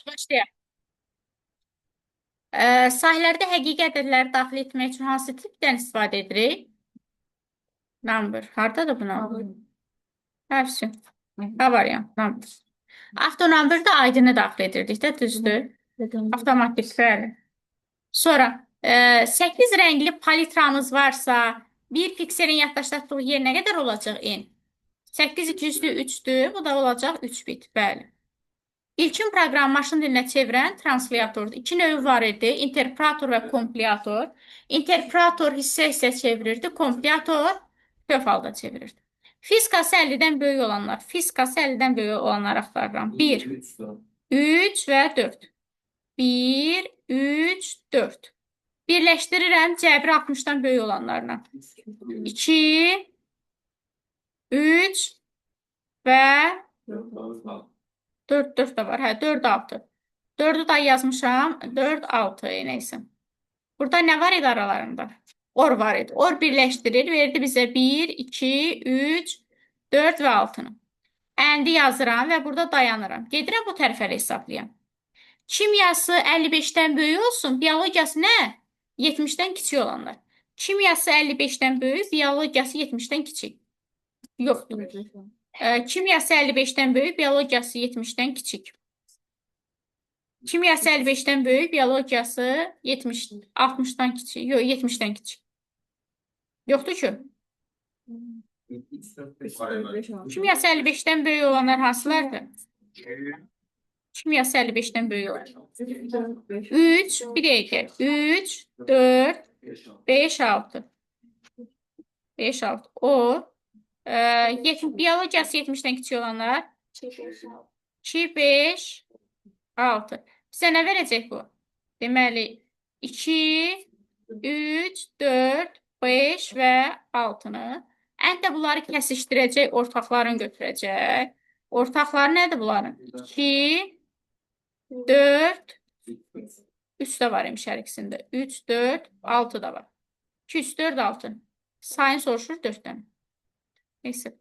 Başlayaq. Sahələrdə həqiqi ədədləri daxil etmək üçün hansı tipdən istifadə edirik? Number. Haradadır bu number? Həvsin. A variant. Number. Avtonumber da aydını daxil edirdik də, düzdür? Avtomatik, bəli. Sonra 8 rəngli palitramız varsa, bir pikselin yaddaşlatdığı yer nə qədər olacaq n? 8 200-lü 3'dür. Bu da olacaq 3 bit. Bəli. İlkin proqram maşın dilinə çevirən translatordur. İki növü var idi. Interpretor və kompilator. Interpretor hissə çevirirdi. Kompilator kök halda çevirirdi. Fizikası 50-dən böyük olanlar. Fizikası 50-dən böyük olanları axtarıram. 1, 3 və 4. 1, 3, 4. Birləşdirirəm cəbri 60-dan böyük olanlarla. 2, 3 və 4, 4 də var. Hə, 4, 6. 4'ü da yazmışam. 4, 6. Neyse. Burada nə var idi aralarında? Or var idi. Or birləşdirir. Verdi bizə 1, 2, 3, 4 və 6'nı. Əndi yazıram və burada dayanıram. Gedirəm bu tərəfəli hesablayam. Kimyası 55'dən böyük olsun. Biologiyası nə? 70'dən kiçik olanlar. Kimyası 55'dən böyük. Biologiyası 70'dən kiçik. Yoxdur. Kimyası 55'dən böyük. Biologiyası 70'dən kiçik. Kimyası 55'dən böyük, biologiyası 60'dan kiçik. Yox, 70'dən kiçik. Yoxdur ki. Kimyası 55'dən böyük olanlar hansılardır? Kimyası 55'dən böyük olanlar. 3, bir dəqiqə. 3, 4, 5, 6. 5, 6. O. Biologiyası 70'dən kiçik olanlar. 2, 5, 6. Bizə nə verəcək bu? Deməli, 2, 3, 4, 5 və 6'nı. Ən də bunları kəsişdirəcək, ortaqlarını götürəcək. Ortaqları nədir bunların? 2, 4, 3 də var imiş hər ikisində. 3, 4, 6 da var. 2, 3, 4, 6. Sayın soruşur 4'dən. Neyse.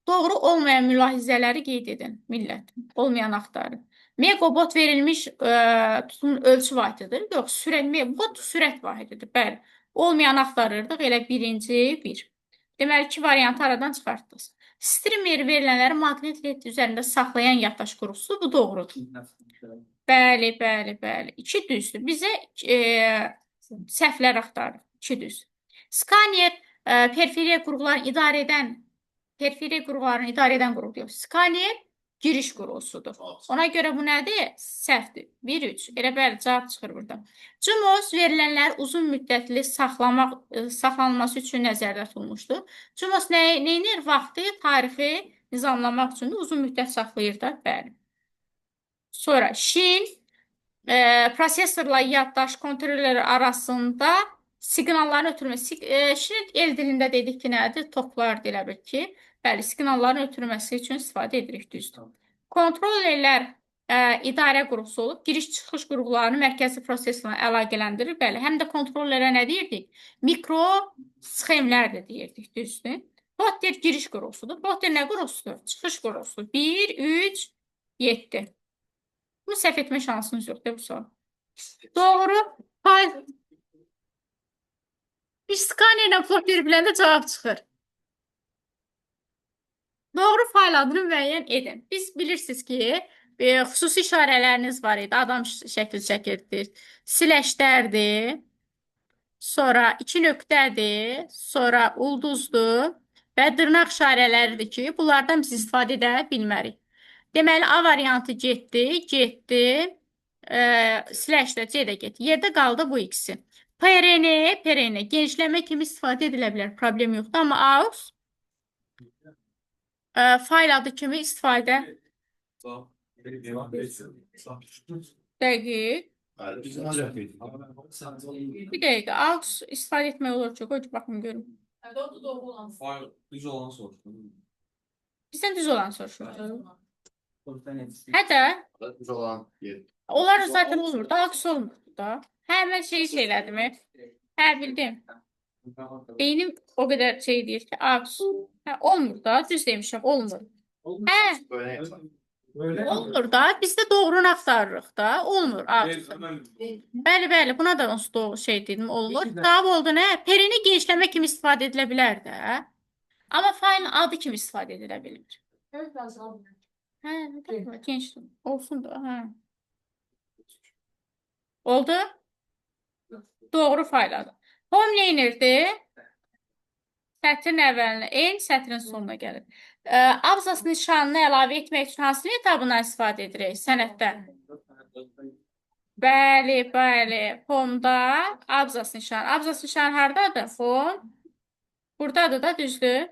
Doğru olmayan mülahizələri qeyd edin, millət. Olmayan axtarın. Megabot verilmiş tutumun ölçü vahididir. Yox, megabot sürət vahididir. Bəli. Olmayan axtarırdıq. Elə birinci bir. Deməli, iki variantı aradan çıxartdıq. Streamer verilənləri maqnit led üzərində saxlayan yaddaş qurğusu. Bu doğrudur. Bəli, bəli, bəli. 2 düzdür. Bizə səhvlər axtarır. 2 düz. Skaner perferiya qurğularını idarə edən qurğu deyil. Skaner giriş qurğusudur. Ona görə bu nədir? Səhvdir. 1, 3. Elə bəli, cavab çıxır burada. Cumos verilənlər uzun müddətli saxlanılması üçün nəzərdə tutulmuşdur. Cumos nə edir? Vaxtı, tarixi nizamlamaq üçün uzun müddət saxlayır da. Bəli. Sonra şin prosesorla yaddaş kontrolleri arasında siqnalların ötürülməsi. Şin el dilində dedik ki, nədir? Toplar deyilə bilir ki, bəli, siqnalların ötürülməsi üçün istifadə edirik, düzdür. Kontrollerlər idarə qurğusu olub, giriş-çıxış qurğularını mərkəzi prosesorla əlaqələndirir. Bəli, həm də kontrollerə nə deyirdik? Mikro sxemlər də deyirdik, düzdür. Botter giriş qurğusudur. Botter nə qurğusudur? Çıxış qurğusudur. 1, 3, 7. Bu səhv etmə şansınız yoxdur bu sual. Doğru. Bir skanerlə botter biləndə cavab çıxır. Doğru fayl adını müəyyən edin. Biz bilirsiniz ki, xüsusi işarələriniz var idi. Adam şəkli çəkirdir. Siləşdərdir. Sonra 2 nöqtədir. Sonra ulduzdur. Və dırnaq işarələridir ki, bunlardan biz istifadə edə bilmərik. Deməli, A variantı getdi, slash-də C də getdi. Yerdə qaldı bu ikisi. PRN, genişləmə kimi istifadə edilə bilər. Problem yoxdur. Amma AUX fayl adı kimi istifadə dəqiq. Bir dəqiqə. AUX istifadə etmək olur ki, qoy baxım görüm. Düz olan soruşur. Bizdən düz olan soruşur. Hə də. Düz olan yer. Onlar zaten olmur da, AUX olmur da. Hə, mən şeylədim. Hə, bildim. Beynim o qədər şey deyir ki, AUX olmur da, düz demişəm, olmur. Hə. Öyle Olmur da. Biz də doğrunu axtarırıq da. Olmur. Bəli, bəli. Buna da onsuz doğru şey dedim. Olur. Cavab oldu nə? Perini genişləmək kimi istifadə edilə bilər də. Amma failin adı kimi istifadə edilə bilmir. Hə, nə demək? Genç olsun da. Hə. Oldu? Doğru fail adı. Home nə inirdi? Sətrin əvvəlinə en, sətrin sonuna gəlir. Abzas nişanını əlavə etmək üçün hansı etabından istifadə edirik sənətdə? Bəli, bəli. Formda abzas nişanı. Abzas nişanı hardadır? Form. Buradadır da, düzdür.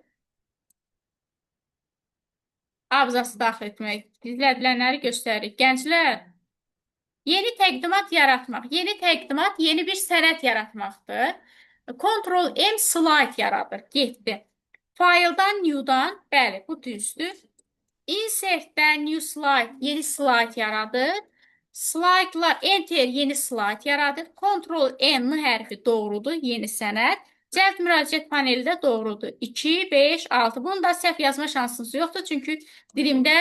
Abzası daxil etmək. İzlədilənləri göstəririk. Gənclər, yeni təqdimat yaratmaq. Yeni təqdimat yeni bir sənət yaratmaqdır. Ctrl M slide yaradır. Getdi. File'dan New'dan, bəli, bu düzdür. Insertdən New slide, yeni slide yaradır. Slaytlar, Enter yeni slide yaradır. Ctrl N hərfi doğrudur, yeni sənəd. Cəld müraciət paneli də doğrudur. 2, 5, 6. Bunu da səhv yazma şansınız yoxdur. Çünki dilimdə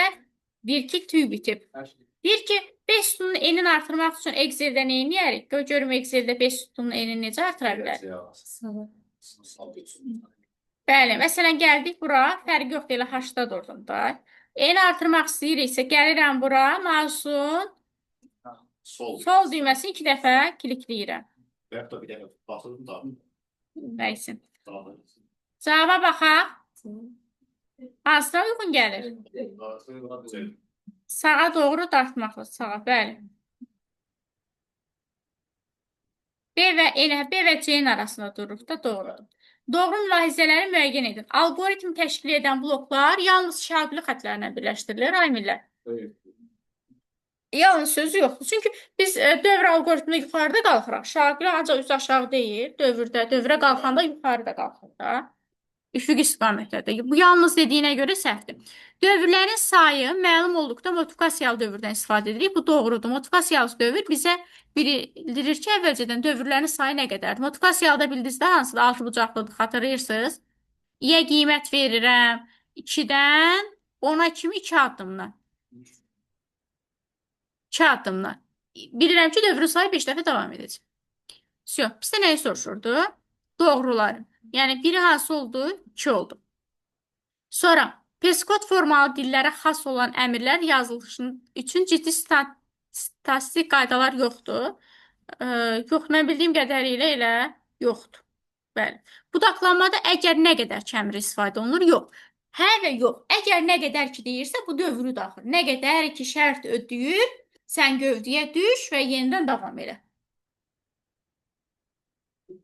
bir ki tüy bitib. Deyir ki, 5 sütunun enini artırmaq üçün Excel'də nə edərik? Görüm Excel'də 5 sütunun enini necə artıra bilərik? Bəli, məsələn, gəldik bura, fərqi yoxdur, elə 8-da durdum da. Eni artırmaq istəyiriksə, gəlirəm bura, mouse'un sol düyməsini 2 dəfə klikləyirəm. Nəysin? Cavaba baxaq. Hansına uyğun gəlir? Sağa doğru dartmaqla, sağa, bəli. B və C-nin arasında dururuq da, doğrudur. Doğru mülahizələri müəyyən edin. Algoritm təşkil edən bloklar yalnız şaquli xətlərlə birləşdirilir, aymillər. Yalnız sözü yoxdur. Çünki biz dövr algoritmində yuxarıda qalxıraq. Şaquli ancaq üz aşağı deyil, dövrə qalxanda yuxarıda qalxır da. Üfüq istiqamətlədir. Bu yalnız dediyinə görə səhvdir. Dövrlərin sayı məlum olduqda motifikasiyalı dövrdən istifadə edirik. Bu doğrudur. Motifikasiyalı dövr bizə bildirir ki, əvvəlcədən dövrlərin sayı nə qədərdir? Motifikasiyalıda bildinizdə hansıdır? 6 bucaqlıdır, xatırlayırsınız. İyə qiymət verirəm. 2-dən 10-a kimi 2 addımdan. 2 addımdan. Bilirəm ki, dövrün sayı 5 dəfə davam edəcək. Bizdə nəyi soruşurdu? Doğruları. Yəni, biri hansı oldu? 2 oldu. Sonra, Peskod formalı dillərə xas olan əmrlər yazılışı üçün ciddi statistik qaydalar yoxdur. Yox, mən bildiyim qədərilə elə yoxdur. Bəli. Budaqlanmada əgər nə qədər ki əmr istifadə olunur? Yox. Hə və yox. Əgər nə qədər ki deyirsə, bu dövrü daxil. Nə qədər ki şərt ödəyir, sən gövdəyə düş və yenidən davam elə.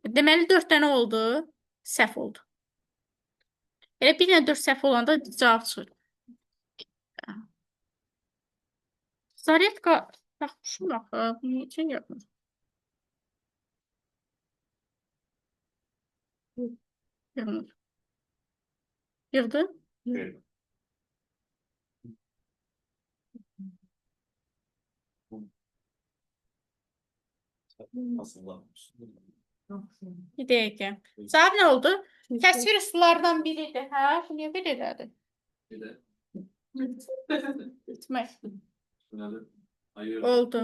Deməli, 4 dənə oldu, səhv oldu. Elə 1 ilə 4 səhv olanda cavab çıxır. Zaretka, baxmışım axı, bu necə yapmış? Yığmır. Yığdı? Bir dəqiqə. Cavab nə oldu? Təsvir üsullardan biridir. Hə, bu niyə belə elədi? Bitmək. Oldu.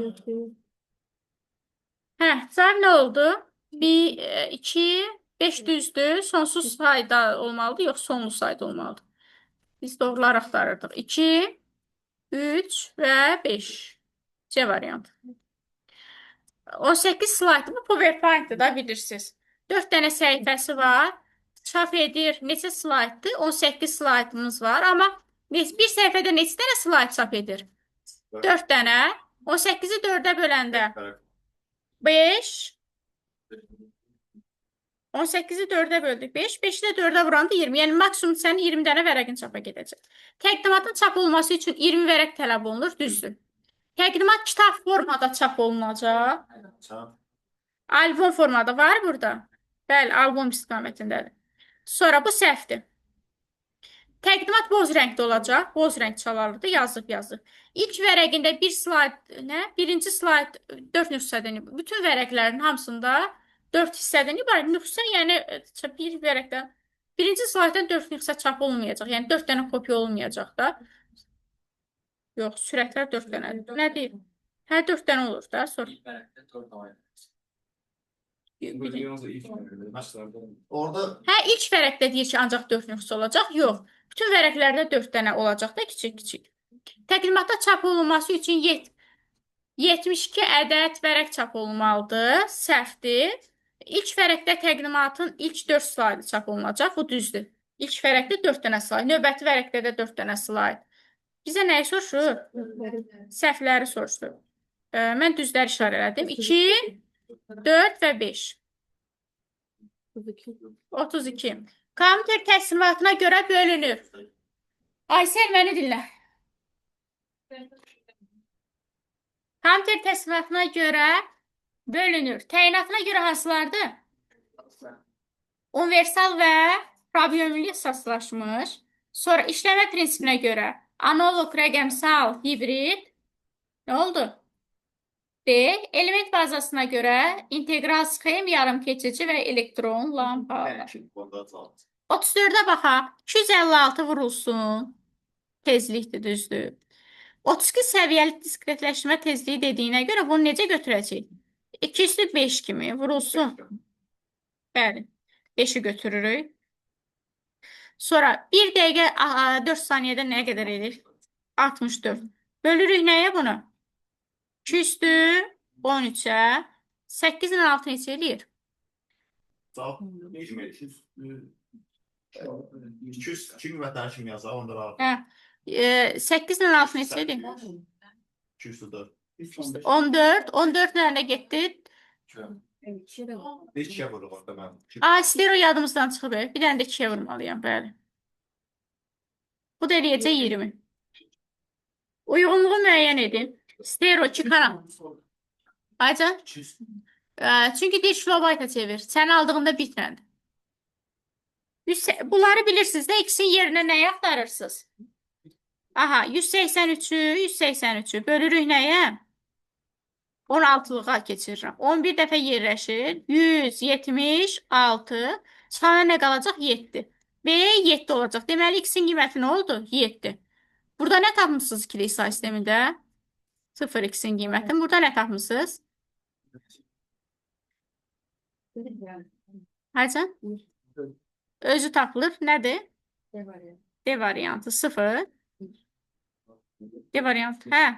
Hə, cavab nə oldu? 1, 2, 5 düzdür. Sonsuz sayda olmalıdır, yox sonlu sayda olmalıdır. Biz doğrular axtarırdıq. 2, 3 və 5. C variantı. 18 slaydı bu PowerPoint-dır da bilirsiniz. 4 dənə səhifəsi var. Çap edir. Neçə slayddır? 18 slaydımız var. Amma bir səhifədə neçə dənə slayd çap edir? 4 dənə. 18-i 4-ə böləndə 5. 18-i 4-ə böldük 5. 5-i də 4-ə vuranda 20. Yəni maksimum sənin 20 dənə vərəqin çapa gedəcək. Təqdimatın çap olması üçün 20 vərəq tələb olunur. Düzdür. Təqdimat kitab formada çap olunacaq. Albom formada var burada. Bəli, albom istiqamətindədir. Sonra bu səhvdir. Təqdimat boz rəngdə olacaq. Boz rəng çalarlıdır. Yazıb. İlk vərəqində bir slayd, birinci slayd 4 nüsxədən, bütün vərəqlərin hamısında 4 hissədən ibarət. Nüsxə, yəni bir vərəqdə birinci slayddan 4 nüsxə çap olunmayacaq. Yəni 4 dənə kopya olunmayacaq da. Yox, sürətlər 4 dənədir. Nə deyim? Hər 4 dənə olur da, sonra. Orada Hə, ilk vərəqdə deyir ki, ancaq 4 nöqtə olacaq. Yox, bütün vərəqlərdə 4 dənə olacaq da, kiçik-kiçik. Təqdimatda çap olunması üçün 72 ədəd vərəq çap olunmalıdır. Səhvdir. İlk vərəqdə təqdimatın ilk 4 slaydı çap olunacaq. Bu düzdür. İlk vərəqdə 4 dənə slayd. Növbəti vərəqdə də 4 dənə slayd. Bizə nəyi soruşur? Səhvləri soruşur. Mən düzləri işarələdim. 2, 4 və 5. 32. Kompüter təslimatına görə bölünür. Aysel, məni dinlə. Kompüter təslimatına görə bölünür. Təyinatına görə hansılardır? Universal və problemli əsaslaşmış. Sonra işləmə prinsipinə görə analog, rəqəmsal, hibrid. Nə oldu? D. Element bazasına görə integral sxem, yarımkeçici və elektron lampalar. 34-ə baxaq. 256 vurulsun. Tezlikdir, düzdür. 32 səviyyəli diskretləşmə tezliyi dediyinə görə bunu necə götürəcək? 2/5 kimi vurulsun. Bəli. 5-i götürürük. Sonra 1 dəqiqə 4 saniyədə nə qədər edir? 64. Bölürük nəyə bunu? 2/13-ə 8 ilə 6 neçə eləyir? 200 qiymətləri kimi yazar, onda rahat. Hə. 8 ilə 6 neçə eləyir? 204. 14. 14 nəyə getdi? Bir şey vuruq orada mən. Stero yadımızdan çıxıb. Bir dənə də 2-yə vurmalıyam, bəli. Bu da eləyəcək 20. Uyğunluğu müəyyən edin. Stero çıxaram. Aycan? Çünki 1 kilobayta çevir. Sən aldığında bitrəndir. Bunları bilirsiniz də, x-in yerinə nəyi axtarırsınız? Aha, 183-ü bölürük nəyə? 16-lığa keçirirəm. 11 dəfə yerləşir. 176. Çıxana nə qalacaq? 7. Və 7 olacaq. Deməli, x-in qiyməti nə oldu? 7. Burada nə tapmışsınız ikili say sistemində? 0 x-in qiymətini. Burada nə tapmışsınız? Aycan? Özü tapılır. Nədir? D variantı 0. D variantı. Hə.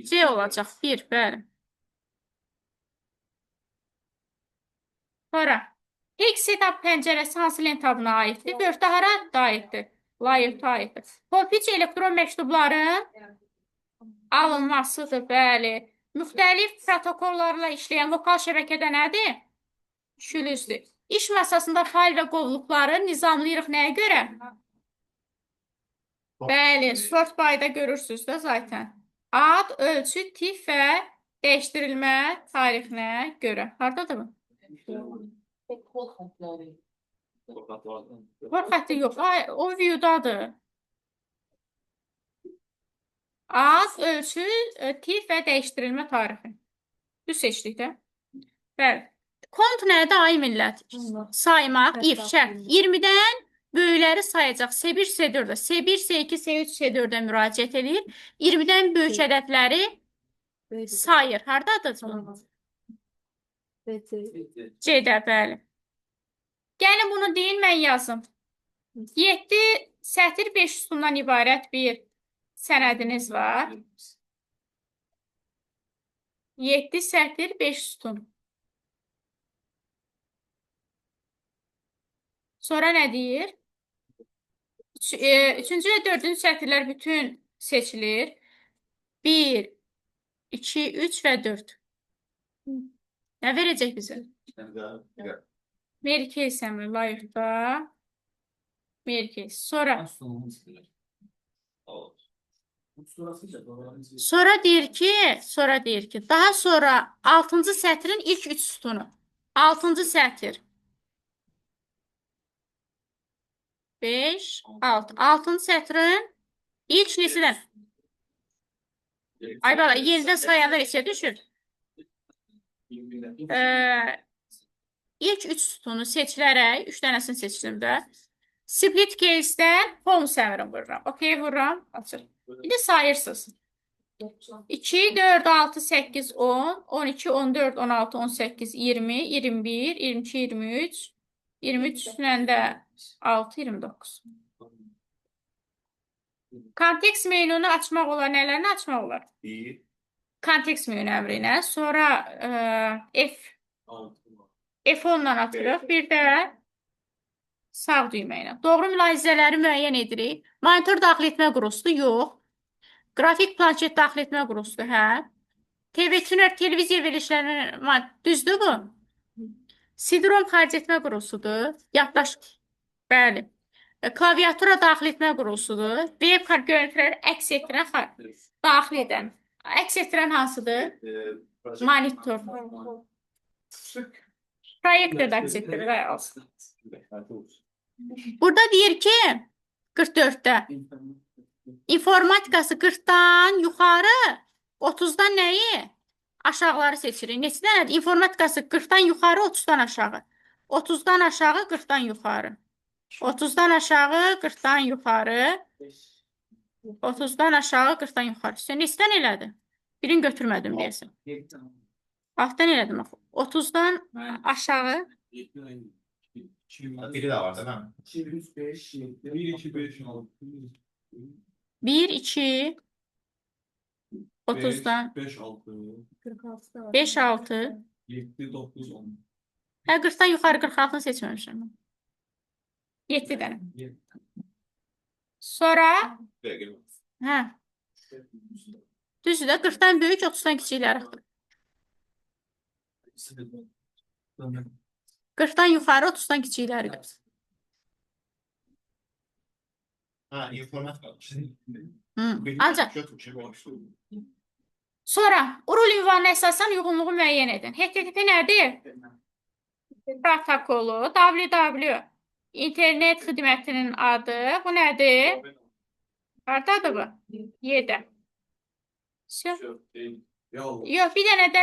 C olacaq. 1. Bəli. Sonra. İlk setup pəncərəsi hansı lentabına aiddir? 4-də hara aiddir? Layer'ə aiddir. Hop-iç elektron məktubların alınmasıdır. Bəli. Müxtəlif protokollarla işləyən lokal şəbəkədə nədir? Şülüzdür. İş masasında fayl və qovluqları nizamlayırıq nəyə görə? Bəli, sort by'da görürsünüz də zaten. Ad, ölçü, tip və dəyişdirilmə tarixinə görə. Haradadır bu? Kod xətti yox. O view-dadır. Ad, ölçü, tip və dəyişdirilmə tarixi. Düz seçdik də. Bəli. Kont nədir? Ay millət. Saymaq, if, şərt. 20-dən böyükləri sayacaq. S1, S4-də. S1, S2, S3, S4-də müraciət edir. 20-dən böyük ədədləri sayır. Haradadır? C-də, bəli. Gəlin bunu deyin, mən yazım. 7 sətir 5 sütundan ibarət bir sənədiniz var. 7 sətir 5 sütun. Sonra nə deyir? Üçüncü və dördüncü sətirlər bütün seçilir. 1, 2, 3 və 4. Nə verəcək bizə? Mary Kay səmri layıqda. Mary Kay. Sonra deyir ki, daha sonra 6-cı sətrin ilk 3 sütunu. 6-cı sətir. 5, 6. 6-cı sətrin ilk neçədən? Ay bala, 7-dən sayanda neçə düşür? İlk 3 sütunu seçilərək, 3 dənəsini seçdim də. Split case'dən home server'ı vururam. OK vururam. Açır. İndi sayırsınız. 2, 4, 6, 8, 10, 12, 14, 16, 18, 20, 21, 22, 23, 23 üstündə 6, 29. Kontekst menunu açmaq olar. Nələrini açmaq olar? Bir. Kontekst menü əmri ilə. Sonra F10-dan atırıq. Bir də sağ düymə ilə. Doğru mülahizələri müəyyən edirik. Monitor daxil etmə qurusudur? Yox. Qrafik planşet daxil etmə qurusudur? Hə. TV tuner televiziya verilişlərini düzdür bu? CD-ROM xaric etmə qurusudur. Yaddaş. Bəli. Klaviatura daxil etmə qurusudur. Webcam görüntüləri əks etdirən daxil edən. Əks etdirən hansıdır? Monitor. Proyektor da əks etdirir. Burada deyir ki 44'də informatikası 40'dan yuxarı 30'dan nəyi? Aşağıları seçirik. Neçədən? İnformatikası 40'dan yuxarı 30'dan aşağı. 30'dan aşağı 40'dan yuxarı. 30'dan aşağı 40'dan yuxarı. 30'dan aşağı 40'dan yuxarı. Sən neçədən elədi? Birini götürmədim deyəsən. 6'dan elədim. 30'dan aşağı. Biri de var değil mi? 1, 2, 30'dan 5, 6. 7, 9, 10. Hə, 40'dan yuxarı 46'ını seçməmişəm. 7 dənə. Sonra, hə, düzdür də 40'dan böyük 30'dan kiçikləri. 40'dan yuxarı 30'dan kiçikləri. Ha, informatik. Ancaq sonra URL ünvanına əsasən uyğunluğu müəyyən edin. HTTP nədir? Protokolu, www internet xidmətinin adı. Bu nədir? Hardadır bu? 7. Yox, bir dənə də